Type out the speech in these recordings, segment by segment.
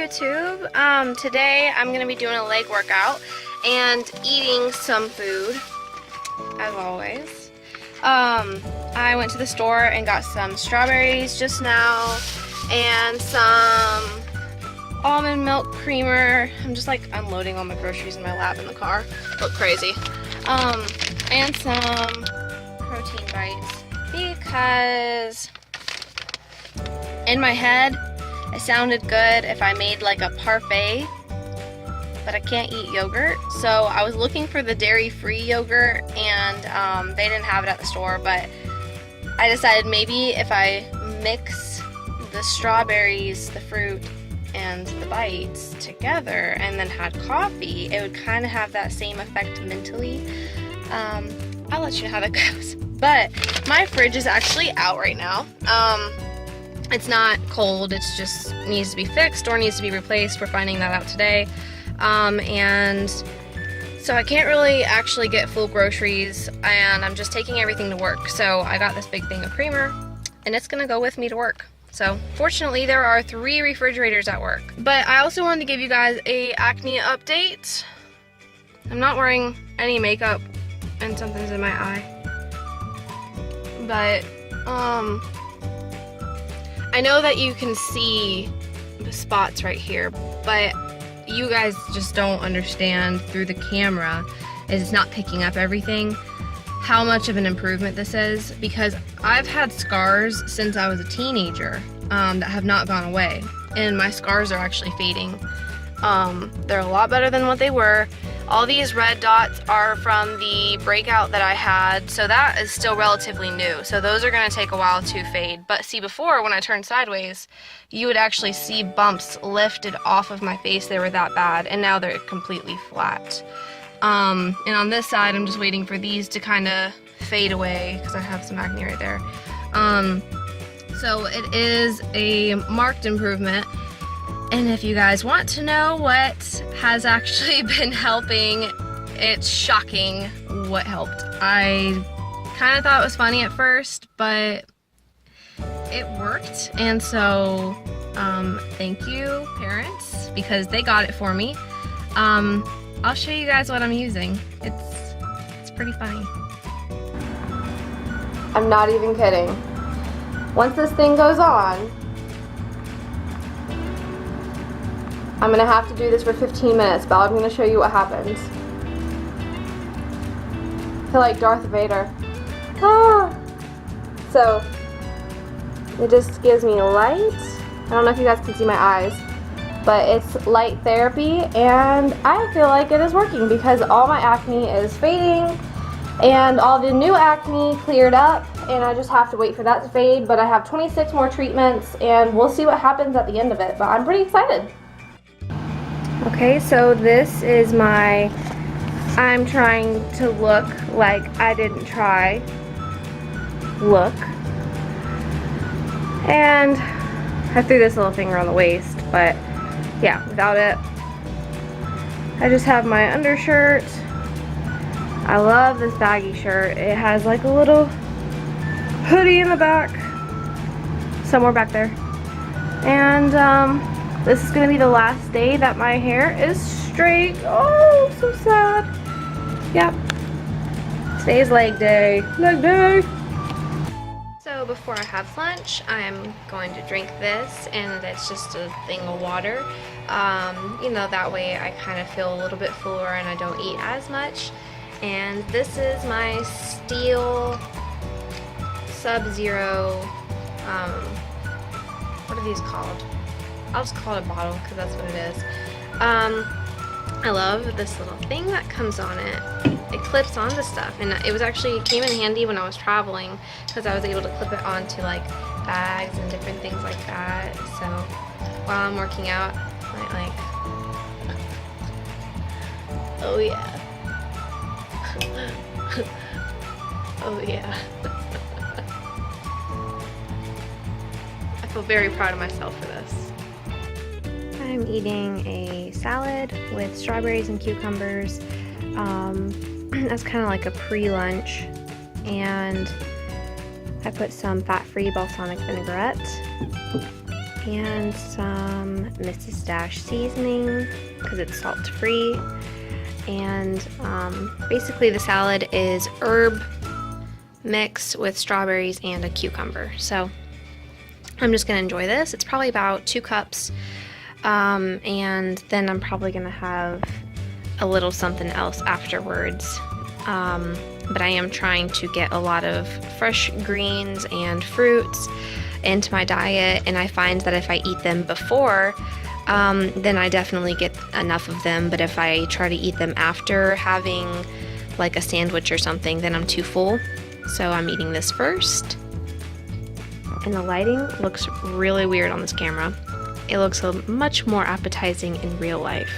YouTube. Today I'm going to be doing a leg workout and eating some food, as always. I went to the store and got some strawberries just now and some almond milk creamer. I'm just like unloading all my groceries in my lap in the car. Look crazy. And some protein bites because in my head it sounded good if I made like a parfait, but I can't eat yogurt. So I was looking for the dairy-free yogurt and they didn't have it at the store, but I decided maybe if I mix the strawberries, the fruit, and the bites together and then had coffee, it would kind of have that same effect mentally. I'll let you know how that goes. But my fridge is actually out right now. It's not cold, it's just needs to be fixed or needs to be replaced. We're finding that out today. And so I can't really actually get full groceries and I'm just taking everything to work. So I got this big thing of creamer and it's gonna go with me to work. So fortunately there are 3 refrigerators at work. But I also wanted to give you guys a acne update. I'm not wearing any makeup and something's in my eye. But I know that you can see the spots right here, but you guys just don't understand through the camera, it's not picking up everything, how much of an improvement this is, because I've had scars since I was a teenager that have not gone away, and my scars are actually fading. They're a lot better than what they were. All these red dots are from the breakout that I had, so that is still relatively new. So those are going to take a while to fade. But see, before, when I turned sideways, you would actually see bumps lifted off of my face. They were that bad, and now they're completely flat. And on this side, I'm just waiting for these to kind of fade away because I have some acne right there. So it is a marked improvement. And if you guys want to know what has actually been helping, it's shocking what helped. I kind of thought it was funny at first, but it worked. And so thank you, parents, because they got it for me. I'll show you guys what I'm using. It's pretty funny. I'm not even kidding. Once this thing goes on, I'm gonna have to do this for 15 minutes, but I'm gonna show you what happens. I feel like Darth Vader. Ah! So, it just gives me light. I don't know if you guys can see my eyes, but it's light therapy, and I feel like it is working because all my acne is fading, and all the new acne cleared up, and I just have to wait for that to fade, but I have 26 more treatments, and we'll see what happens at the end of it, but I'm pretty excited. Okay, so this is I'm trying to look like I didn't try look. And I threw this little thing around the waist, but yeah, without it. I just have my undershirt. I love this baggy shirt. It has like a little hoodie in the back, somewhere back there. And this is gonna be the last day that my hair is straight. Oh, so sad. Yep. Today's leg day. Leg day. So before I have lunch, I'm going to drink this, and it's just a thing of water. You know, that way I kind of feel a little bit fuller and I don't eat as much. And this is my Steel Sub-Zero, what are these called? I'll just call it a bottle because that's what it is. I love this little thing that comes on it. It clips onto stuff, and it came in handy when I was traveling because I was able to clip it onto like bags and different things like that. So while I'm working out, I like, oh yeah, oh yeah. I feel very proud of myself for this. I'm eating a salad with strawberries and cucumbers. That's kind of like a pre-lunch, and I put some fat-free balsamic vinaigrette and some Mrs. Dash seasoning because it's salt free. And basically the salad is herb mix with strawberries and a cucumber. So I'm just gonna enjoy this. It's probably about 2 cups, and then I'm probably gonna have a little something else afterwards. But I am trying to get a lot of fresh greens and fruits into my diet, and I find that if I eat them before, then I definitely get enough of them. But if I try to eat them after having like a sandwich or something, then I'm too full. So I'm eating this first. And the lighting looks really weird on this camera. It looks much more appetizing in real life.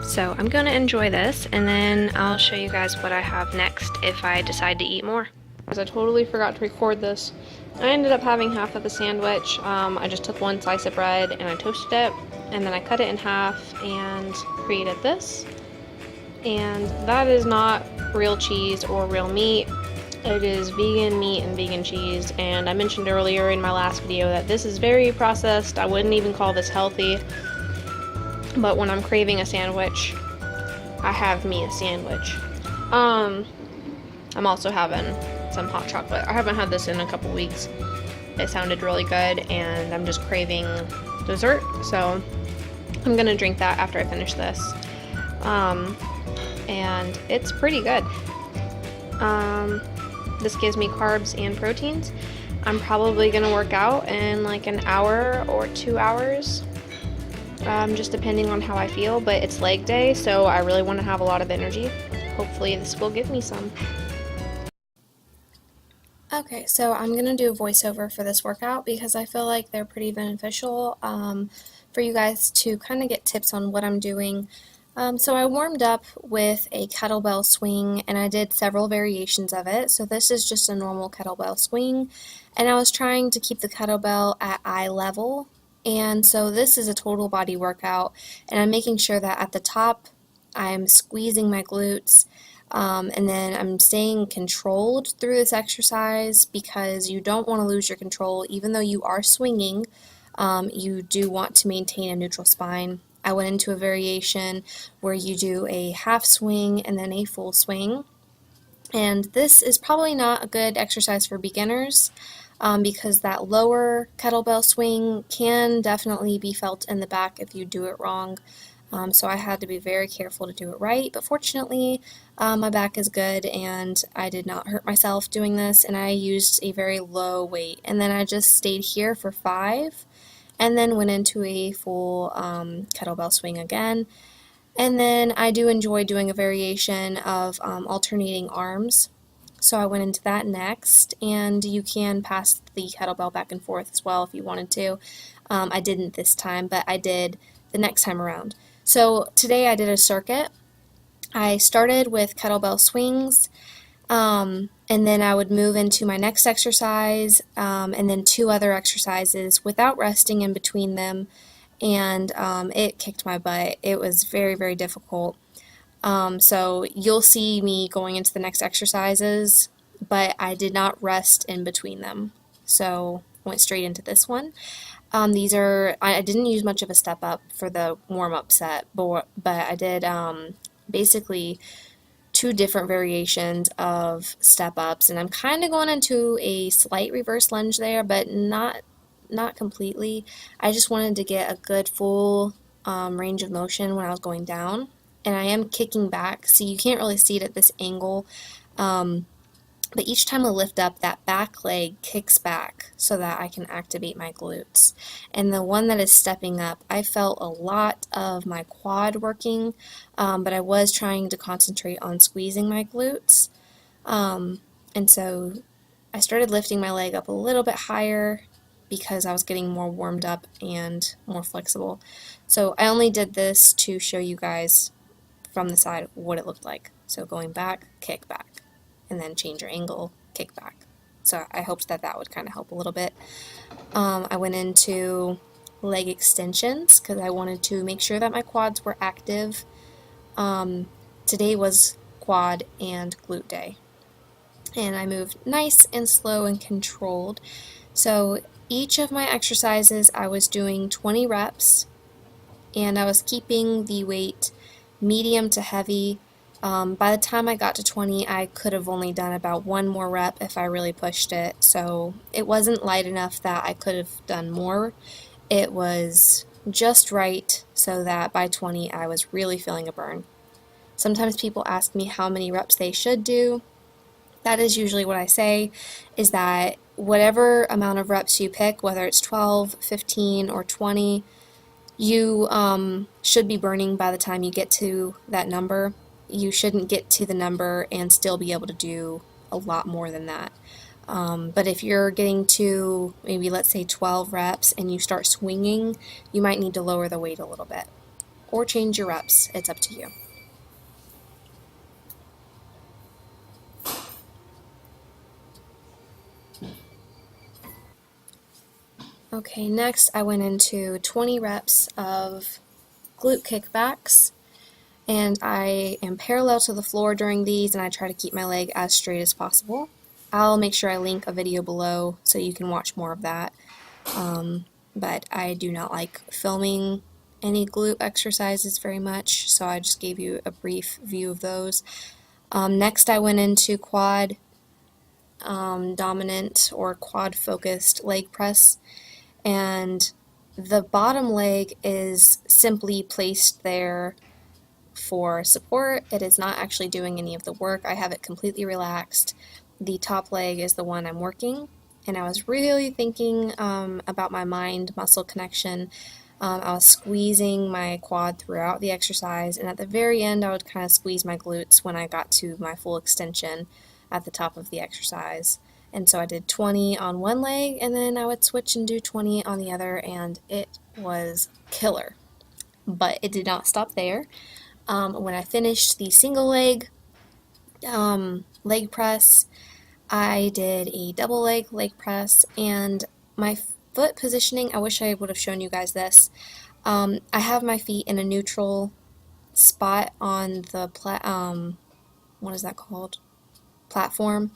So I'm gonna enjoy this, and then I'll show you guys what I have next if I decide to eat more. Because I totally forgot to record this. I ended up having half of the sandwich. I just took 1 slice of bread and I toasted it, and then I cut it in half and created this. And that is not real cheese or real meat. It is vegan meat and vegan cheese, and I mentioned earlier in my last video that this is very processed. I wouldn't even call this healthy. But when I'm craving a sandwich, I have me a sandwich. I'm also having some hot chocolate. I haven't had this in a couple weeks. It sounded really good, and I'm just craving dessert, so I'm gonna drink that after I finish this. And it's pretty good. This gives me carbs and proteins. I'm probably gonna work out in like an hour or 2 hours. Just depending on how I feel, but it's leg day, so I really want to have a lot of energy. Hopefully this will give me some. Okay, so I'm going to do a voiceover for this workout because I feel like they're pretty beneficial for you guys to kind of get tips on what I'm doing. So I warmed up with a kettlebell swing, and I did several variations of it. So this is just a normal kettlebell swing, and I was trying to keep the kettlebell at eye level. And so this is a total body workout, and I'm making sure that at the top I'm squeezing my glutes, and then I'm staying controlled through this exercise because you don't want to lose your control. Even though you are swinging, you do want to maintain a neutral spine. I went into a variation where you do a half swing and then a full swing. And this is probably not a good exercise for beginners because that lower kettlebell swing can definitely be felt in the back if you do it wrong. So I had to be very careful to do it right, but fortunately my back is good and I did not hurt myself doing this, and I used a very low weight. And then I just stayed here for 5 and then went into a full kettlebell swing again. And then I do enjoy doing a variation of alternating arms. So I went into that next, and you can pass the kettlebell back and forth as well if you wanted to. I didn't this time, but I did the next time around. So today I did a circuit. I started with kettlebell swings, and then I would move into my next exercise, and then 2 other exercises without resting in between them. And it kicked my butt. It was very, very difficult. So you'll see me going into the next exercises, but I did not rest in between them. So went straight into this one. I didn't use much of a step up for the warm-up set, but I did basically 2 different variations of step ups, and I'm kind of going into a slight reverse lunge there, but not completely. I just wanted to get a good full range of motion when I was going down, and I am kicking back, so you can't really see it at this angle, but each time I lift up, that back leg kicks back so that I can activate my glutes. And the one that is stepping up, I felt a lot of my quad working, but I was trying to concentrate on squeezing my glutes, and so I started lifting my leg up a little bit higher because I was getting more warmed up and more flexible. So I only did this to show you guys from the side what it looked like. So going back, kick back, and then change your angle, kick back. So I hoped that that would kind of help a little bit. I went into leg extensions because I wanted to make sure that my quads were active. Today was quad and glute day. And I moved nice and slow and controlled. So Each of my exercises, I was doing 20 reps, and I was keeping the weight medium to heavy. By the time I got to 20, I could have only done about one more rep if I really pushed it, so it wasn't light enough that I could have done more. It was just right so that by 20 I was really feeling a burn. Sometimes people ask me how many reps they should do. That is usually what I say, is that whatever amount of reps you pick, whether it's 12, 15, or 20, you should be burning by the time you get to that number. You shouldn't get to the number and still be able to do a lot more than that. But if you're getting to maybe, let's say, 12 reps and you start swinging, you might need to lower the weight a little bit or change your reps. It's up to you. Okay, next I went into 20 reps of glute kickbacks, and I am parallel to the floor during these, and I try to keep my leg as straight as possible. I'll make sure I link a video below so you can watch more of that, but I do not like filming any glute exercises very much, so I just gave you a brief view of those. Next I went into quad dominant or quad focused leg press, and the bottom leg is simply placed there for support. It is not actually doing any of the work. I have it completely relaxed. The top leg is the one I'm working, and I was really thinking about my mind-muscle connection. I was squeezing my quad throughout the exercise, and at the very end I would kind of squeeze my glutes when I got to my full extension at the top of the exercise. And so I did 20 on one leg, and then I would switch and do 20 on the other, and it was killer. But it did not stop there. When I finished the single leg press, I did a double leg press, and my foot positioning, I wish I would have shown you guys this. I have my feet in a neutral spot on the what is that called? Platform.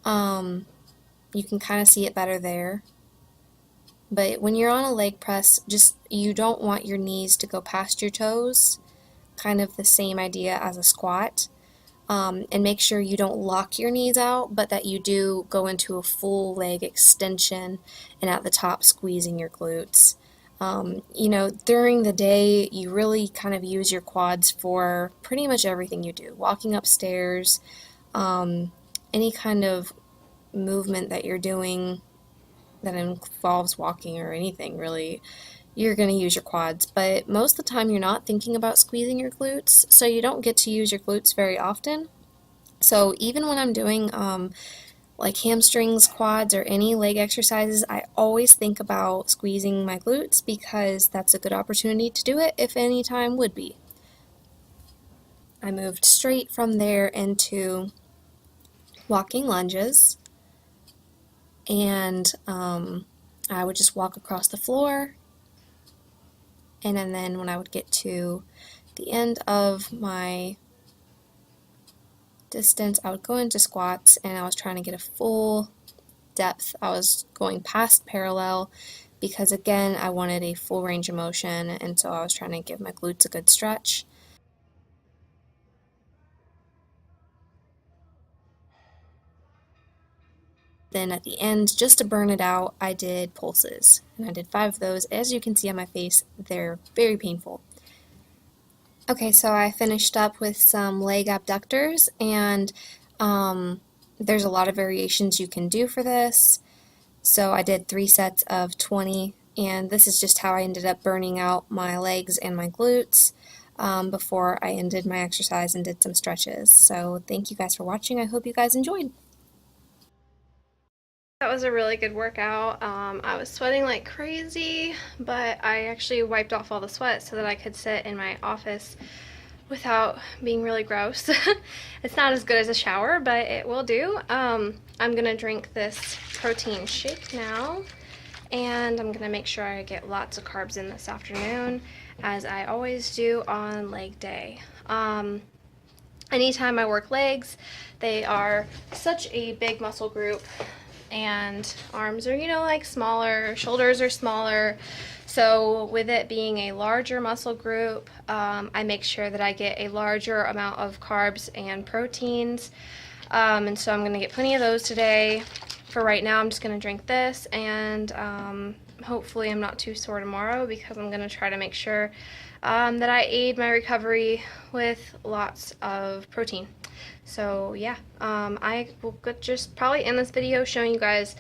You can kind of see it better there. But when you're on a leg press, you don't want your knees to go past your toes. Kind of the same idea as a squat. And make sure you don't lock your knees out, but that you do go into a full leg extension and at the top squeezing your glutes. During the day, you really kind of use your quads for pretty much everything you do. Walking upstairs, any kind of movement that you're doing that involves walking or anything really, you're going to use your quads, but most of the time you're not thinking about squeezing your glutes, so you don't get to use your glutes very often. So even when I'm doing like hamstrings, quads, or any leg exercises, I always think about squeezing my glutes because that's a good opportunity to do it if any time would be. I moved straight from there into walking lunges, and I would just walk across the floor, and then when I would get to the end of my distance, I would go into squats, and I was trying to get a full depth. I was going past parallel because, again, I wanted a full range of motion, and so I was trying to give my glutes a good stretch. Then at the end, just to burn it out, I did pulses, and I did 5 of those. As you can see on my face, they're very painful. Okay, so I finished up with some leg abductors, and there's a lot of variations you can do for this. So I did 3 sets of 20, and this is just how I ended up burning out my legs and my glutes before I ended my exercise and did some stretches. So thank you guys for watching. I hope you guys enjoyed. That was a really good workout. I was sweating like crazy, but I actually wiped off all the sweat so that I could sit in my office without being really gross. It's not as good as a shower, but it will do. I'm gonna drink this protein shake now, and I'm gonna make sure I get lots of carbs in this afternoon, as I always do on leg day. Anytime I work legs, they are such a big muscle group, and arms are, you know, like smaller, shoulders are smaller. So with it being a larger muscle group, I make sure that I get a larger amount of carbs and proteins. And so I'm going to get plenty of those today. For right now, I'm just going to drink this, and hopefully I'm not too sore tomorrow, because I'm going to try to make sure that I aid my recovery with lots of protein. So yeah, I will just probably end this video showing you guys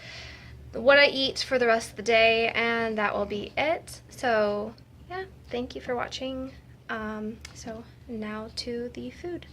what I eat for the rest of the day, and that will be it. So yeah, thank you for watching. So now to the food.